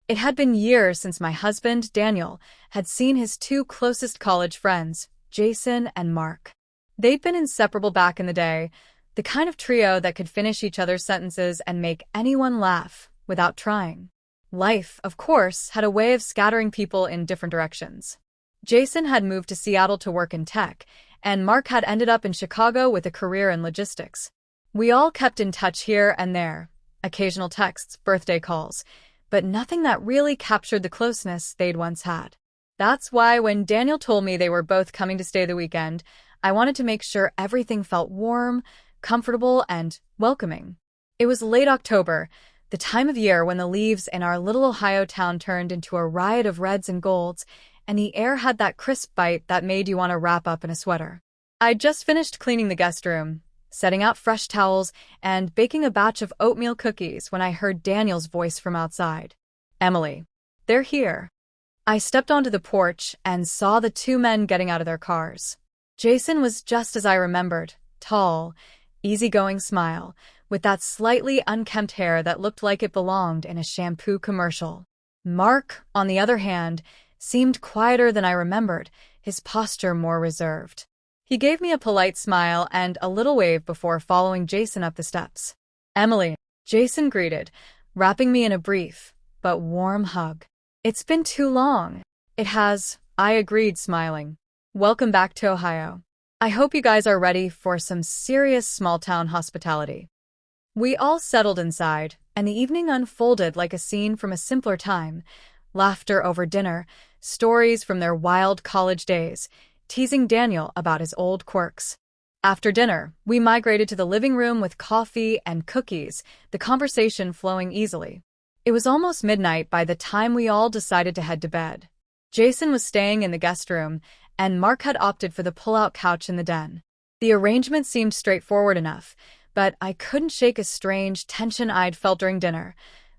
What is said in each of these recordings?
It had been years since my husband, Daniel, had seen his two closest college friends, Jason and Mark. They'd been inseparable back in the day, the kind of trio that could finish each other's sentences and make anyone laugh without trying. Life, of course, had a way of scattering people in different directions. Jason had moved to Seattle to work in tech, and Mark had ended up in Chicago with a career in logistics. We all kept in touch here and there, occasional texts, birthday calls, but nothing that really captured the closeness they'd once had. That's why when Daniel told me they were both coming to stay the weekend, I wanted to make sure everything felt warm, comfortable, and welcoming. It was late October, the time of year when the leaves in our little Ohio town turned into a riot of reds and golds, and the air had that crisp bite that made you want to wrap up in a sweater. I'd just finished cleaning the guest room, setting out fresh towels, and baking a batch of oatmeal cookies when I heard Daniel's voice from outside. "Emily, they're here." I stepped onto the porch and saw the two men getting out of their cars. Jason was just as I remembered, tall, easygoing smile, with that slightly unkempt hair that looked like it belonged in a shampoo commercial. Mark, on the other hand, seemed quieter than I remembered, his posture more reserved. He gave me a polite smile and a little wave before following Jason up the steps. "Emily," Jason greeted, wrapping me in a brief but warm hug. "It's been too long." "It has," I agreed, smiling. "Welcome back to Ohio. I hope you guys are ready for some serious small-town hospitality." We all settled inside, and the evening unfolded like a scene from a simpler time. Laughter over dinner, stories from their wild college days, teasing Daniel about his old quirks. After dinner, we migrated to the living room with coffee and cookies, the conversation flowing easily. It was almost midnight by the time we all decided to head to bed. Jason was staying in the guest room, and Mark had opted for the pull-out couch in the den. The arrangement seemed straightforward enough, but I couldn't shake a strange tension I'd felt during dinner.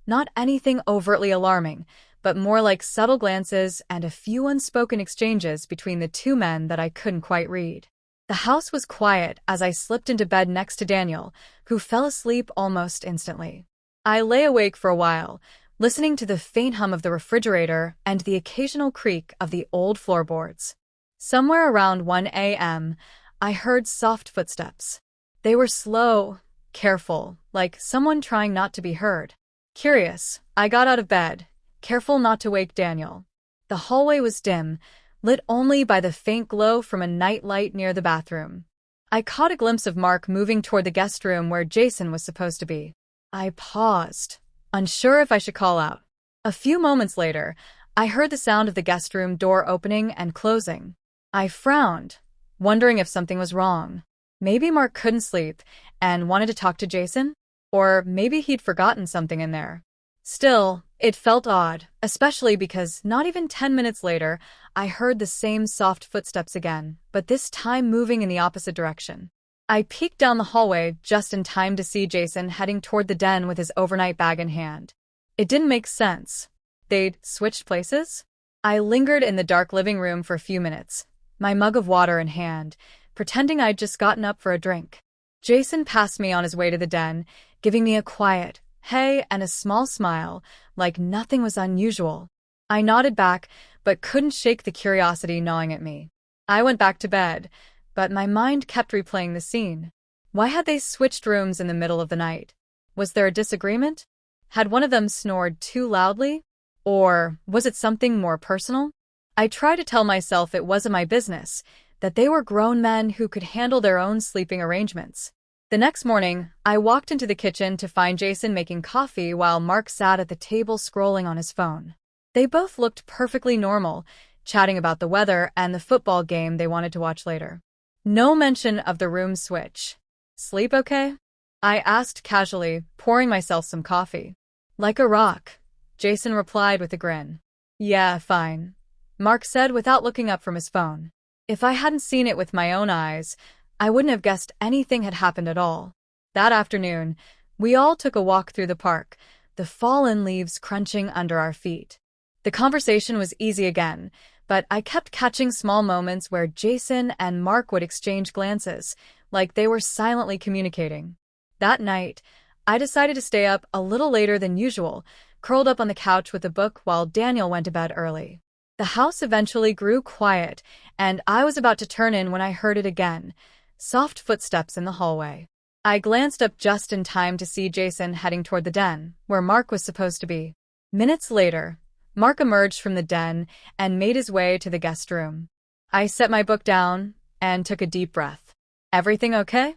Not anything overtly alarming, but more like subtle glances and a few unspoken exchanges between the two men that I couldn't quite read. The house was quiet as I slipped into bed next to Daniel, who fell asleep almost instantly. I lay awake for a while, listening to the faint hum of the refrigerator and the occasional creak of the old floorboards. Somewhere around 1 a.m., I heard soft footsteps. They were slow, careful, like someone trying not to be heard. Curious, I got out of bed, careful not to wake Daniel. The hallway was dim, lit only by the faint glow from a night light near the bathroom. I caught a glimpse of Mark moving toward the guest room where Jason was supposed to be. I paused, unsure if I should call out. A few moments later, I heard the sound of the guest room door opening and closing. I frowned, wondering if something was wrong. Maybe Mark couldn't sleep and wanted to talk to Jason? Or maybe he'd forgotten something in there. Still, it felt odd, especially because not even 10 minutes later, I heard the same soft footsteps again, but this time moving in the opposite direction. I peeked down the hallway just in time to see Jason heading toward the den with his overnight bag in hand. It didn't make sense. They'd switched places? I lingered in the dark living room for a few minutes, my mug of water in hand, pretending I'd just gotten up for a drink. Jason passed me on his way to the den, giving me a quiet, "Hey," and a small smile, like nothing was unusual. I nodded back, but couldn't shake the curiosity gnawing at me. I went back to bed, but my mind kept replaying the scene. Why had they switched rooms in the middle of the night? Was there a disagreement? Had one of them snored too loudly? Or was it something more personal? I tried to tell myself it wasn't my business, that they were grown men who could handle their own sleeping arrangements. The next morning, I walked into the kitchen to find Jason making coffee while Mark sat at the table scrolling on his phone. They both looked perfectly normal, chatting about the weather and the football game they wanted to watch later. No mention of the room switch. "Sleep okay?" I asked casually, pouring myself some coffee. "Like a rock," Jason replied with a grin. "Yeah, fine," Mark said without looking up from his phone. If I hadn't seen it with my own eyes, I wouldn't have guessed anything had happened at all. That afternoon, we all took a walk through the park, the fallen leaves crunching under our feet. The conversation was easy again, but I kept catching small moments where Jason and Mark would exchange glances, like they were silently communicating. That night, I decided to stay up a little later than usual, curled up on the couch with a book while Daniel went to bed early. The house eventually grew quiet, and I was about to turn in when I heard it again. Soft footsteps in the hallway. I glanced up just in time to see Jason heading toward the den, where Mark was supposed to be. Minutes later, Mark emerged from the den and made his way to the guest room. I set my book down and took a deep breath. "Everything okay?"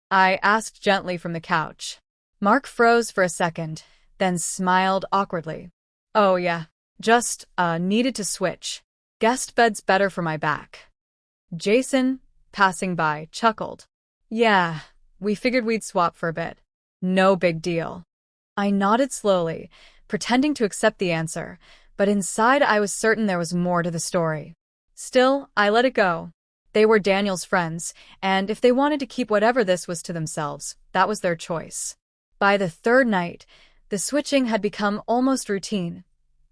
I asked gently from the couch. Mark froze for a second, then smiled awkwardly. "Oh yeah, just, needed to switch. Guest bed's better for my back." Jason, passing by, chuckled. "Yeah, we figured we'd swap for a bit. No big deal." I nodded slowly, pretending to accept the answer, but inside I was certain there was more to the story. Still, I let it go. They were Daniel's friends, and if they wanted to keep whatever this was to themselves, that was their choice. By the third night, the switching had become almost routine.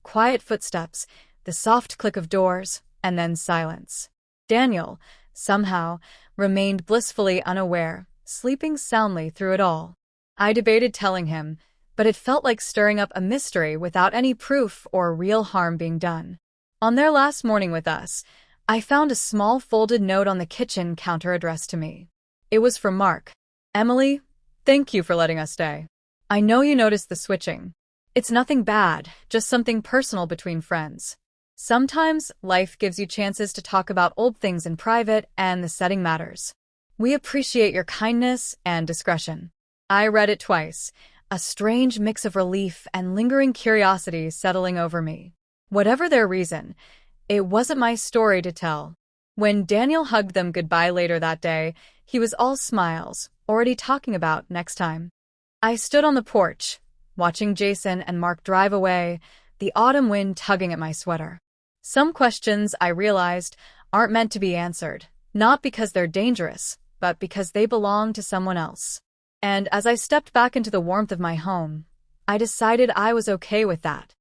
Quiet footsteps, the soft click of doors, and then silence. Daniel, somehow, remained blissfully unaware, sleeping soundly through it all. I debated telling him, but it felt like stirring up a mystery without any proof or real harm being done. On their last morning with us, I found a small folded note on the kitchen counter addressed to me. It was from Mark. "Emily, thank you for letting us stay. I know you noticed the switching. It's nothing bad, just something personal between friends. Sometimes life gives you chances to talk about old things in private and the setting matters. We appreciate your kindness and discretion." I read it twice, a strange mix of relief and lingering curiosity settling over me. Whatever their reason, it wasn't my story to tell. When Daniel hugged them goodbye later that day, he was all smiles, already talking about next time. I stood on the porch, watching Jason and Mark drive away, the autumn wind tugging at my sweater. Some questions, I realized, aren't meant to be answered, not because they're dangerous, but because they belong to someone else. And as I stepped back into the warmth of my home, I decided I was okay with that.